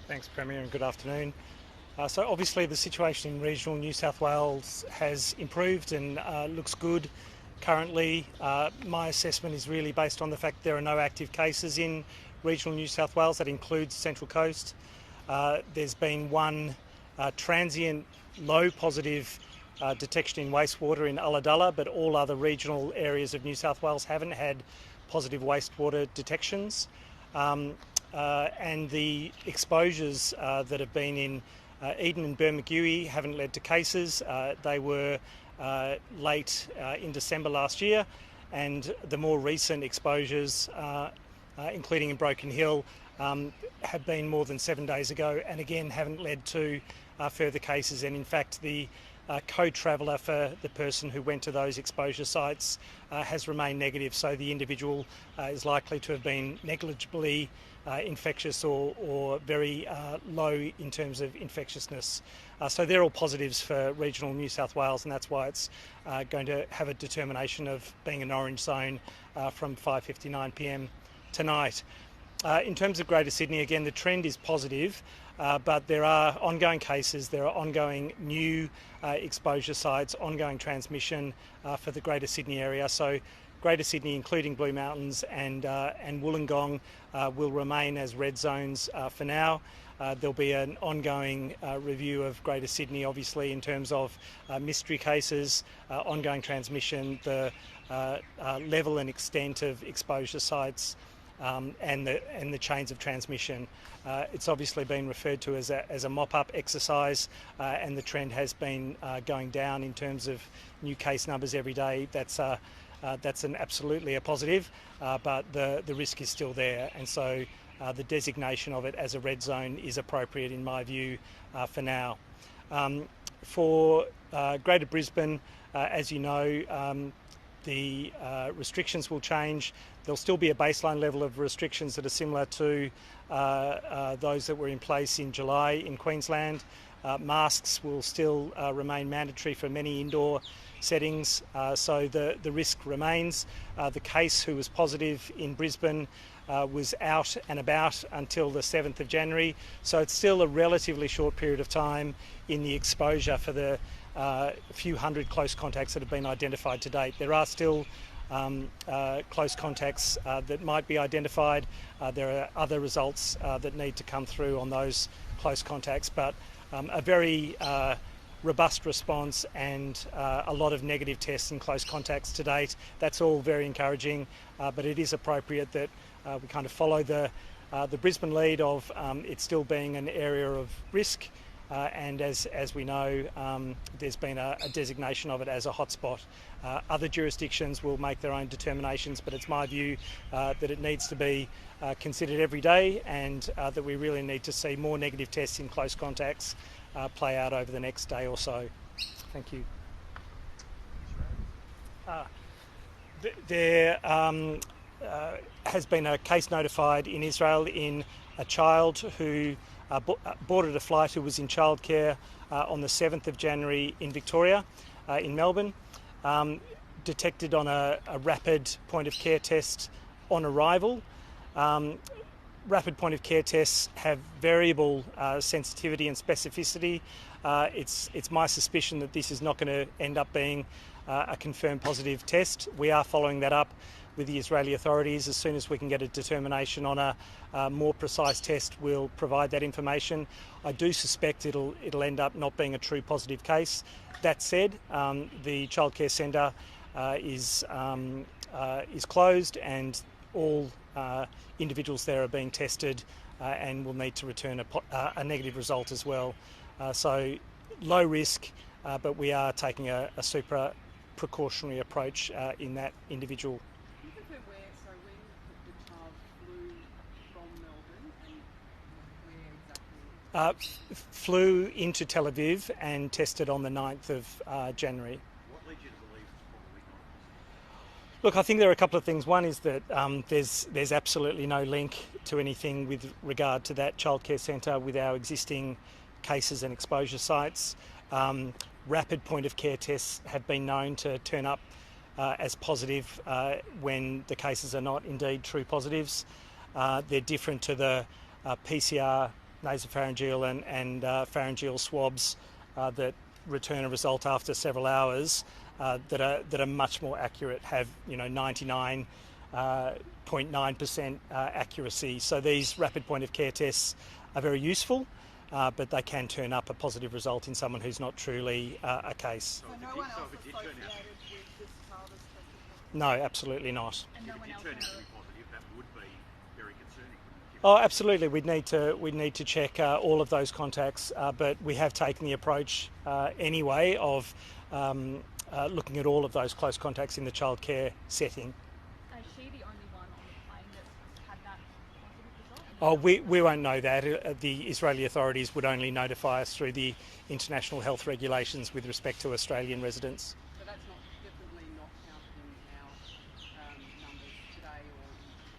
Thanks, Premier, and good afternoon. So obviously the situation in regional New South Wales has improved and looks good currently. My assessment is really based on the fact there are no active cases in regional New South Wales. That includes Central Coast. There's been one transient low positive detection in wastewater in Ulladulla, but all other regional areas of New South Wales haven't had positive wastewater detections. And the exposures that have been in Eden and Bermagui haven't led to cases. They were late in December last year, and the more recent exposures, including in Broken Hill, have been more than 7 days ago, and again haven't led to further cases. And in fact, the co-traveller for the person who went to those exposure sites has remained negative, so the individual is likely to have been negligibly infectious or very low in terms of infectiousness. So they're all positives for regional New South Wales, and that's why it's going to have a determination of being an orange zone from 5:59 p.m. tonight. In terms of Greater Sydney, again, the trend is positive, but there are ongoing cases, there are ongoing new exposure sites, ongoing transmission for the Greater Sydney area. So Greater Sydney, including Blue Mountains and Wollongong, will remain as red zones for now. There'll be an ongoing review of Greater Sydney, obviously, in terms of mystery cases, ongoing transmission, the level and extent of exposure sites, and the chains of transmission. It's obviously been referred to as a mop-up exercise, and the trend has been going down in terms of new case numbers every day. That's absolutely a positive, but the risk is still there, and so the designation of it as a red zone is appropriate in my view for now. For Greater Brisbane, as you know, the restrictions will change. There'll still be a baseline level of restrictions that are similar to those that were in place in July in Queensland. Masks will still remain mandatory for many indoor settings, so the risk remains. The case who was positive in Brisbane was out and about until the 7th of January, so it's still a relatively short period of time in the exposure for the few hundred close contacts that have been identified to date. There are still close contacts that might be identified. There are other results that need to come through on those close contacts, but a very robust response and a lot of negative tests in close contacts to date. That's all very encouraging, but it is appropriate that we kind of follow the Brisbane lead of it still being an area of risk. And as we know, there's been a designation of it as a hotspot. Other jurisdictions will make their own determinations, but it's my view that it needs to be considered every day, and that we really need to see more negative tests in close contacts play out over the next day or so. Thank you. There has been a case notified in Israel in a child who boarded a flight who was in childcare on the 7th of January in Victoria, in Melbourne, detected on a rapid point of care test on arrival. Rapid point of care tests have variable sensitivity and specificity. It's my suspicion that this is not going to end up being a confirmed positive test. We are following that up with the Israeli authorities. As soon as we can get a determination on a more precise test, we'll provide that information. I do suspect it'll end up not being a true positive case. That said, the childcare centre is closed, and all individuals there are being tested and will need to return a negative result as well. So low risk, but we are taking a super precautionary approach in that individual. Flew into Tel Aviv and tested on the 9th of January. What led you to believe it's probably not? Look, I think there are a couple of things. One is that there's absolutely no link to anything with regard to that childcare centre with our existing cases and exposure sites. Rapid point of care tests have been known to turn up as positive when the cases are not indeed true positives. They're different to the PCR nasopharyngeal and pharyngeal swabs that return a result after several hours that are much more accurate, have 99.9% accuracy. So these rapid point of care tests are very useful, but they can turn up a positive result in someone who's not truly a case. So no one else associated with this child is tested positive? No, absolutely not. And no one else Turn out to knows? be positive, that would be very concerning. Oh, absolutely. We'd need to check all of those contacts, but we have taken the approach anyway of looking at all of those close contacts in the childcare setting. Is she the only one on the plane that's had that positive result? Oh, we won't know that. The Israeli authorities would only notify us through the international health regulations with respect to Australian residents. So that's definitely not counted in our numbers today,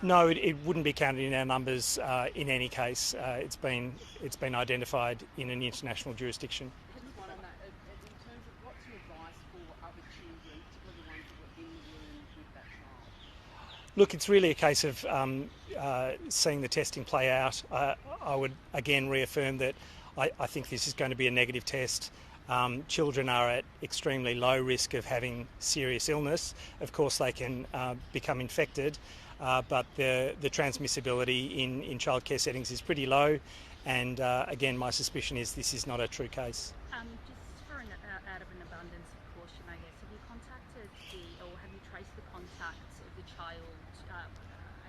or No, it wouldn't be counted in our numbers in any case. It's been identified in an international jurisdiction. just one on that. In terms of what's your advice for other children, particularly the ones that were in the room with that child? Look, it's really a case of seeing the testing play out. I would again reaffirm that I think this is going to be a negative test. Children are at extremely low risk of having serious illness. Of course, they can become infected, but the transmissibility in childcare settings is pretty low. And again, my suspicion is this is not a true case. Just for out of an abundance of caution, I guess, have you contacted or have you traced the contacts of the child, I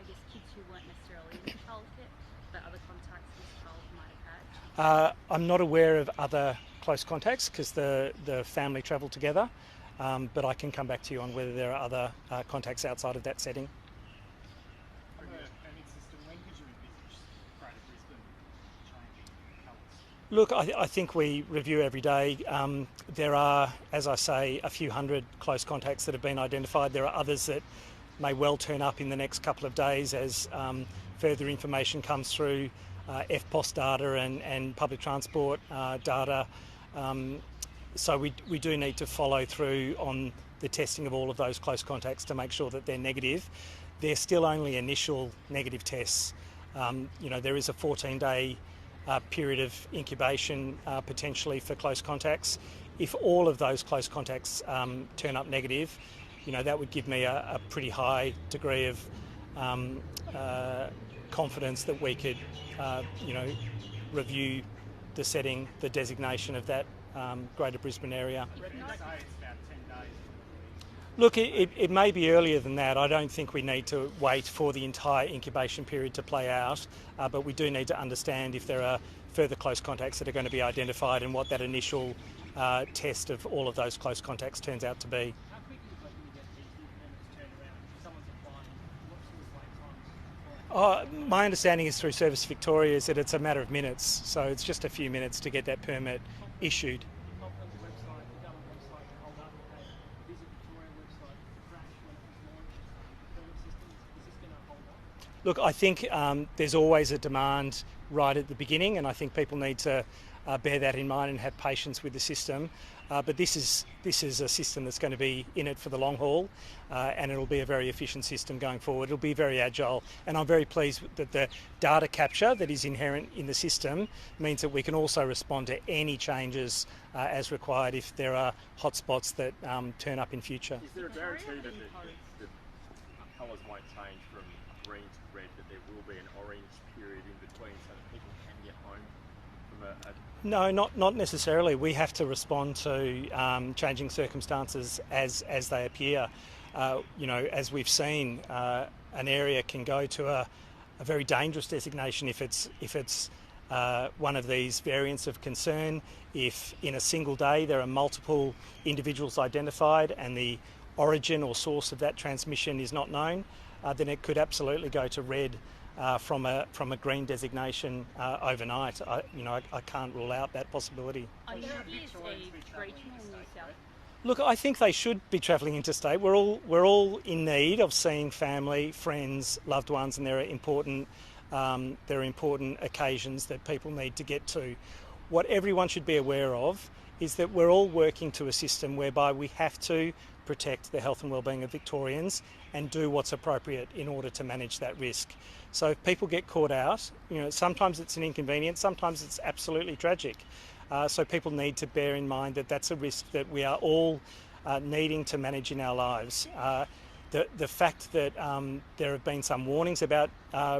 guess kids who weren't necessarily in the childcare, but other contacts this child might have had? I'm not aware of other close contacts because the family travelled together, but I can come back to you on whether there are other contacts outside of that setting. From a permit system, when could you envisage Greater Brisbane changing colours? Look, I think we review every day. There are, as I say, a few hundred close contacts that have been identified. There are others that may well turn up in the next couple of days as further information comes through FPOS data and public transport data. So we do need to follow through on the testing of all of those close contacts to make sure that they're negative. They're still only initial negative tests. There is a 14-day period of incubation potentially for close contacts. If all of those close contacts turn up negative, that would give me a pretty high degree of confidence that we could, review the setting, the designation of that Greater Brisbane area. You say it's about 10 days. Look, it may be earlier than that. I don't think we need to wait for the entire incubation period to play out, but we do need to understand if there are further close contacts that are going to be identified and what that initial test of all of those close contacts turns out to be. How quickly can you get these permits turned around? If someone's applying, what's the wait time? My understanding is through Service Victoria is that it's a matter of minutes, so it's just a few minutes to get that permit issued. Pop on the website, the government website, hold up, Visit Victoria website, crash when it was launched, permit system, is this going to hold up? Look, I think there's always a demand right at the beginning, and I think people need to bear that in mind and have patience with the system. But this is a system that's going to be in it for the long haul, and it'll be a very efficient system going forward. It'll be very agile, and I'm very pleased that the data capture that is inherent in the system means that we can also respond to any changes as required if there are hotspots that turn up in future. Is there a guarantee that the colours won't change from green to red, that there will be an orange period in between so that people can get home from a No, not necessarily. We have to respond to changing circumstances as they appear. As we've seen, an area can go to a very dangerous designation if it's one of these variants of concern. If in a single day there are multiple individuals identified and the origin or source of that transmission is not known, then it could absolutely go to red from a green designation overnight. I can't rule out that possibility. On New Year's Eve, regional New South. Look, I think they should be travelling interstate. We're all in need of seeing family, friends, loved ones, and there are important occasions that people need to get to. What everyone should be aware of is that we're all working to a system whereby we have to protect the health and wellbeing of Victorians and do what's appropriate in order to manage that risk. So if people get caught out, sometimes it's an inconvenience, sometimes it's absolutely tragic. So people need to bear in mind that that's a risk that we are all needing to manage in our lives. The fact that there have been some warnings about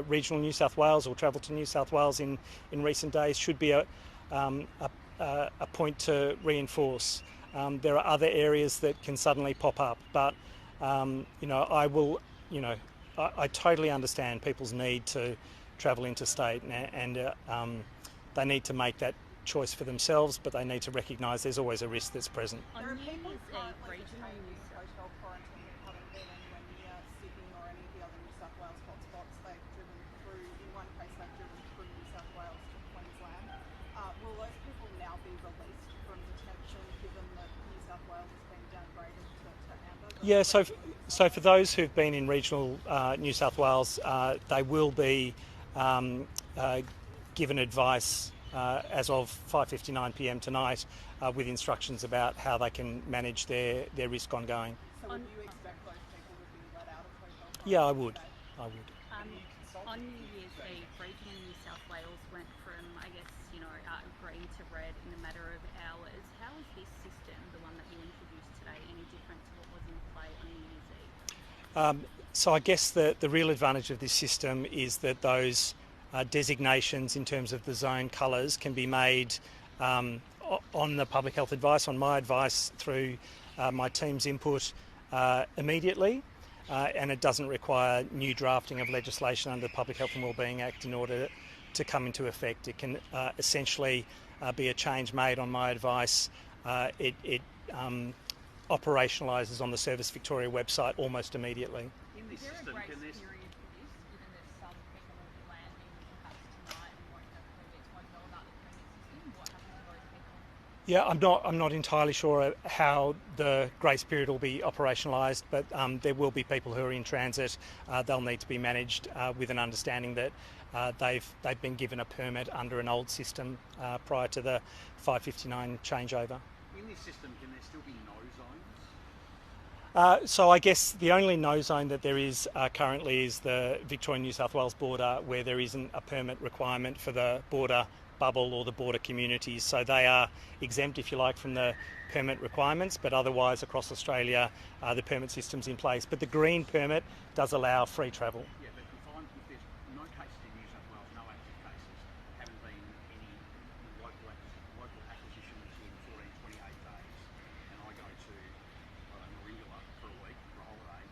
regional New South Wales or travel to New South Wales in recent days should be a point to reinforce. There are other areas that can suddenly pop up, but I totally understand people's need to travel interstate, and they need to make that choice for themselves, but they need to recognise there's always a risk that's present. On There are New people Year's Eve, currently regional detained New in South hotel quarantine that haven't been anywhere near Sydney or any of the other New South Wales hotspots. They've driven through, in one case they've driven through New South Wales to Queensland. Will those people now be released from detention given that New South Wales has been downgraded to amber? Yeah, so for those who've been in regional New South Wales, they will be given advice as of 5:59 p.m. tonight with instructions about how they can manage their risk ongoing. So would you expect those people to be let out of hotel? Yeah, I would. On New Year's Eve, regional New South Wales went from, green to red in a matter of hours. How is this system, the one that you introduced today, any different to what was in play on New Year's Eve? So I guess the real advantage of this system is that those designations in terms of the zone colours can be made on the public health advice, on my advice through my team's input immediately, and it doesn't require new drafting of legislation under the Public Health and Wellbeing Act in order to come into effect. It can essentially be a change made on my advice. It operationalises on the Service Victoria website almost immediately. In this Is there system, a can grace this period for this, given that some people will be landing perhaps tonight and won't have permits, won't know about the permit system? What happens to those people? Yeah, I'm not entirely sure how the grace period will be operationalised, but there will be people who are in transit. They'll need to be managed with an understanding that they've been given a permit under an old system prior to the 5:59 changeover. in this system, can there still be no zones? So I guess the only no zone that there is currently is the Victoria-New South Wales border, where there isn't a permit requirement for the border bubble or the border communities. So they are exempt, if you like, from the permit requirements, but otherwise across Australia the permit system's in place. But the green permit does allow free travel. Yeah, but if there's no cases in New South Wales, no active cases, haven't been any local acquisitions in 14, 28 days, and I go to Maringala for a week for a holiday,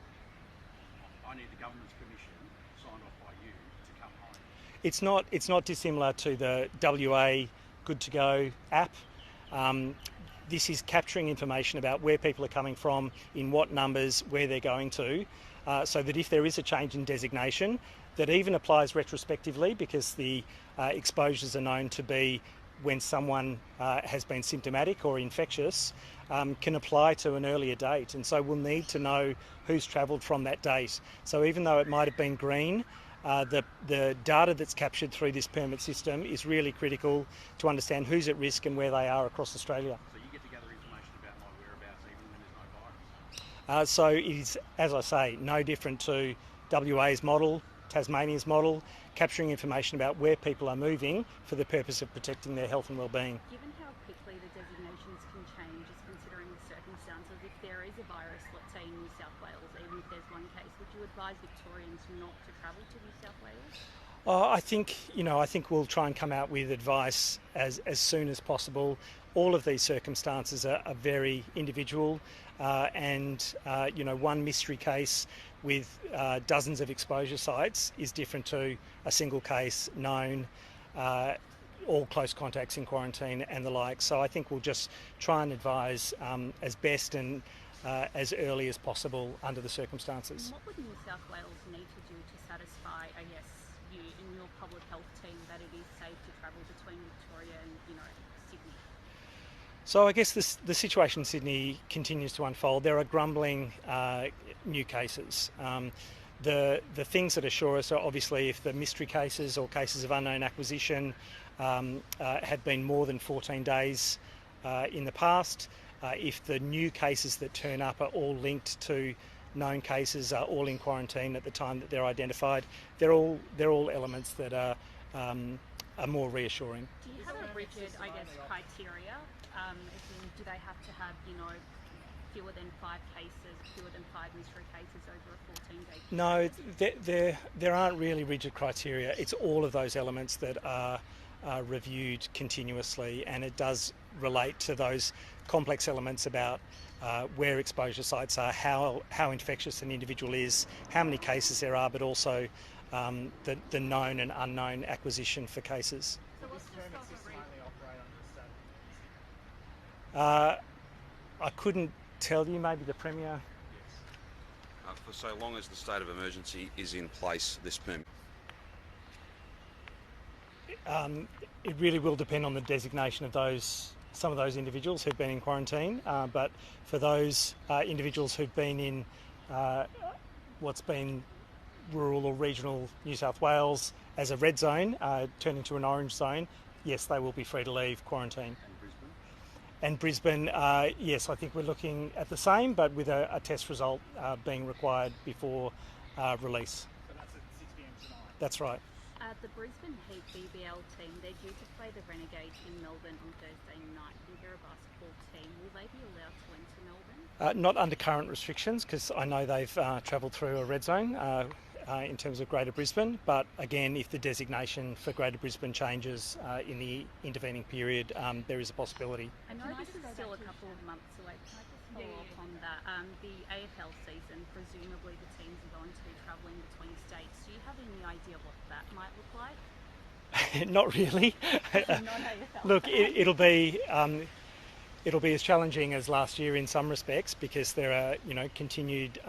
I need the government's permission signed off by you to come home. It's not dissimilar to the WA Good to Go app. This is capturing information about where people are coming from, in what numbers, where they're going to, so that if there is a change in designation, that even applies retrospectively, because the exposures are known to be when someone has been symptomatic or infectious, can apply to an earlier date. And so we'll need to know who's travelled from that date. So even though it might have been green, the data that's captured through this permit system is really critical to understand who's at risk and where they are across Australia. So you get to gather information about my whereabouts even when there's no virus. So it is, as I say, no different to WA's model, Tasmania's model, capturing information about where people are moving for the purpose of protecting their health and wellbeing. Given how quickly the designations can change, just considering the circumstances, if there is a virus, let's say in New South Wales, even if there's one case, would you advise Victorians not to travel to New South Wales? I think we'll try and come out with advice as soon as possible. All of these circumstances are very individual, and one mystery case with dozens of exposure sites is different to a single case known, all close contacts in quarantine and the like. So I think we'll just try and advise as best and as early as possible under the circumstances. And what would New South Wales need to do to satisfy, I guess, you and your public health team that it is safe to travel between Victoria and, Sydney? So I guess the situation in Sydney continues to unfold. There are grumbling new cases. The things that assure us are obviously if the mystery cases or cases of unknown acquisition had been more than 14 days in the past, if the new cases that turn up are all linked to known cases, are all in quarantine at the time that they're identified, they're all elements that are more reassuring. Do you have a rigid, I guess, criteria? As in, do they have to have, fewer than 5 cases, fewer than 5 mystery cases over a 14-day period? No, there aren't really rigid criteria. It's all of those elements that are reviewed continuously, and it does relate to those complex elements about where exposure sites are, how infectious an individual is, how many cases there are, but also the known and unknown acquisition for cases. So what's the Permit scope of system re- only operate under the state of emergency? I couldn't tell you, maybe the Premier. For so long as the state of emergency is in place, this permit. It really will depend on the designation of some of those individuals who've been in quarantine, but for those individuals who've been in what's been rural or regional New South Wales as a red zone, turning to an orange zone, yes, they will be free to leave quarantine. And Brisbane, yes, I think we're looking at the same, but with a test result being required before release. So that's at 6 p.m. tonight. That's right. The Brisbane Heat BBL team, they're due to play the Renegades in Melbourne on Thursday night. They're a basketball team. Will they be allowed to enter Melbourne? Not under current restrictions, because I know they've travelled through a red zone in terms of Greater Brisbane. But again, if the designation for Greater Brisbane changes in the intervening period, there is a possibility. I know this is still a couple of months away. Can I just follow up on that? The AFL season, presumably the teams are going to be travelling between states. Do you have any idea what that might look like? Not really. Non-AFL. Look, it'll be as challenging as last year in some respects, because there are continued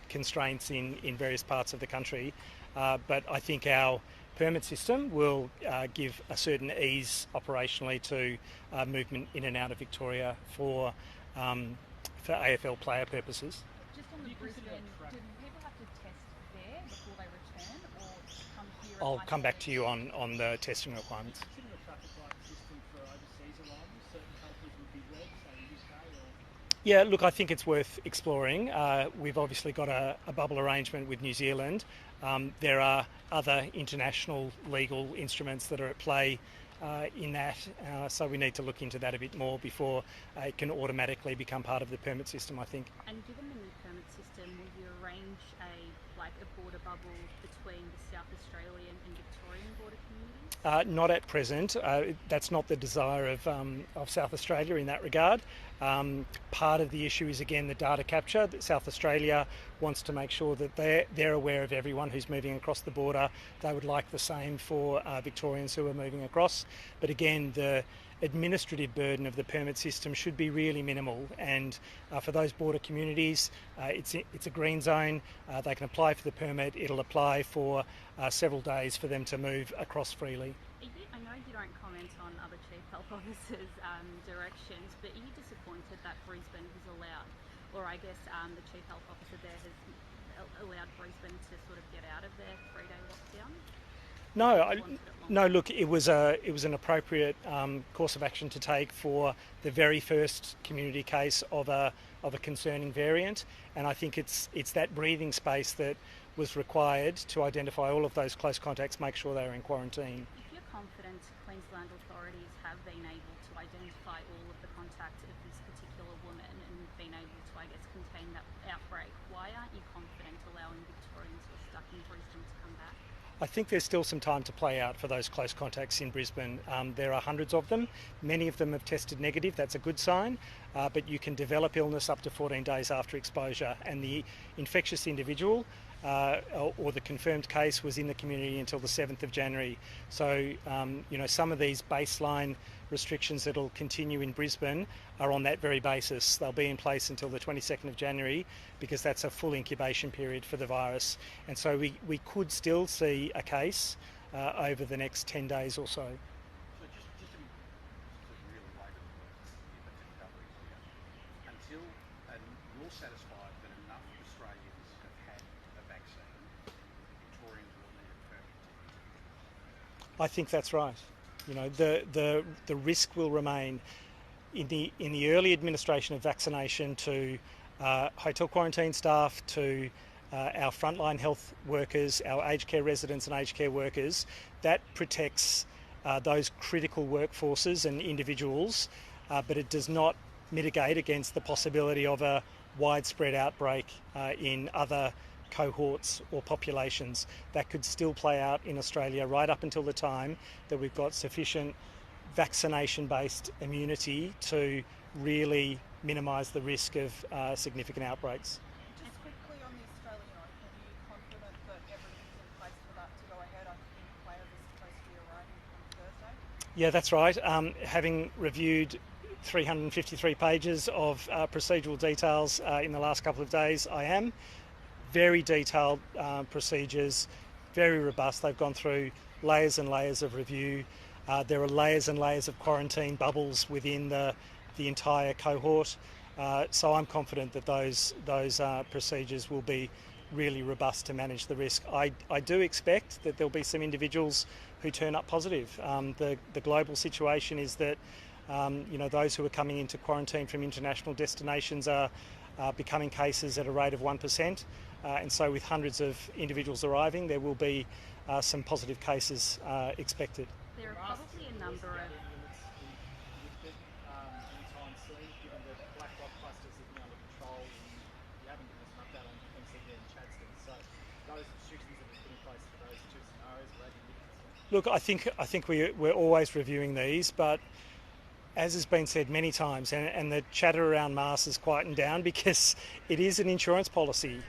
constraints in various parts of the country. But I think our permit system will give a certain ease operationally to movement in and out of Victoria for AFL player purposes. Just on the Do you consider Brisbane, that do people have to test there before they return, or come here? and I'll come back isolate? to you on the testing requirements. Consider a traffic light system for overseas arrivals. Certain countries would be red, say the UK or... Yeah, look, I think it's worth exploring. We've obviously got a bubble arrangement with New Zealand. There are other international legal instruments that are at play in that, so we need to look into that a bit more before it can automatically become part of the permit system, I think. And given the new permit system, will you arrange a border bubble between the South Australian and Victorian border communities? Not at present. That's not the desire of South Australia in that regard. Part of the issue is, again, the data capture. South Australia wants to make sure that they're aware of everyone who's moving across the border. They would like the same for Victorians who are moving across. But again, the administrative burden of the permit system should be really minimal, and for those border communities, it's a green zone. They can apply for the permit. It'll apply for several days for them to move across freely. I know you don't comment on other Chief Health Officers' directions, but are you disappointed that Brisbane has allowed, or I guess the Chief Health Officer there has allowed Brisbane to sort of get out of their 3-day lockdown? No, look, it was an appropriate course of action to take for the very first community case of a concerning variant, and I think it's that breathing space that was required to identify all of those close contacts, make sure they were in quarantine. If you're confident Queensland authorities have been able to identify all of the contacts of this particular woman and been able to, I guess, contain that outbreak, why aren't you confident allowing Victorians who are stuck in Brisbane to come back? I think there's still some time to play out for those close contacts in Brisbane. There are hundreds of them. Many of them have tested negative. That's a good sign. But you can develop illness up to 14 days after exposure. And the infectious individual or the confirmed case was in the community until the 7th of January. So, some of these baseline restrictions that will continue in Brisbane are on that very basis. They'll be in place until the 22nd of January because that's a full incubation period for the virus. And so we could still see a case over the next 10 days or so. So just to really labour the coverage here, until you're satisfied that enough Australians have had a vaccine, Victorians will need a permit. I think that's right. The risk will remain. in the early administration of vaccination to hotel quarantine staff, to our frontline health workers, our aged care residents and aged care workers, that protects those critical workforces and individuals, but it does not mitigate against the possibility of a widespread outbreak in other cohorts or populations. That could still play out in Australia right up until the time that we've got sufficient vaccination-based immunity to really minimise the risk of significant outbreaks. Just quickly on the Australian Open, are you confident that everything's in place for that to go ahead? I think players are supposed to be arriving on Thursday. Yeah, that's right. Having reviewed 353 pages of procedural details in the last couple of days, I am. Very detailed procedures, very robust. They've gone through layers and layers of review. There are layers and layers of quarantine bubbles within the entire cohort. So I'm confident that those procedures will be really robust to manage the risk. I do expect that there'll be some individuals who turn up positive. The global situation is that those who are coming into quarantine from international destinations are becoming cases at a rate of 1%. And so with hundreds of individuals arriving, there will be some positive cases expected. There are probably a number of... anytime soon, given that Black Rock clusters have been under control, and you haven't given us an update on MCD and Chadstone. So those restrictions that have been in place for those two scenarios, will they be lifted? Look, I think we're always reviewing these, but as has been said many times, and the chatter around masks has quietened down because it is an insurance policy.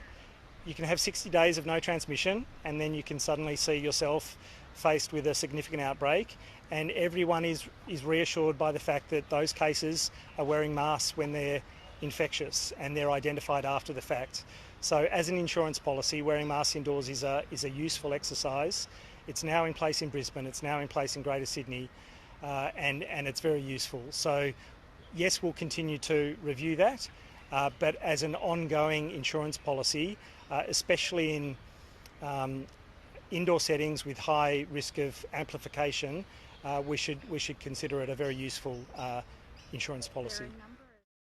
You can have 60 days of no transmission, and then you can suddenly see yourself faced with a significant outbreak, and everyone is reassured by the fact that those cases are wearing masks when they're infectious and they're identified after the fact. So as an insurance policy, wearing masks indoors is a useful exercise. It's now in place in Brisbane, it's now in place in Greater Sydney, and it's very useful. So yes, we'll continue to review that, but as an ongoing insurance policy, especially in indoor settings with high risk of amplification, we should consider it a very useful insurance policy. There are a number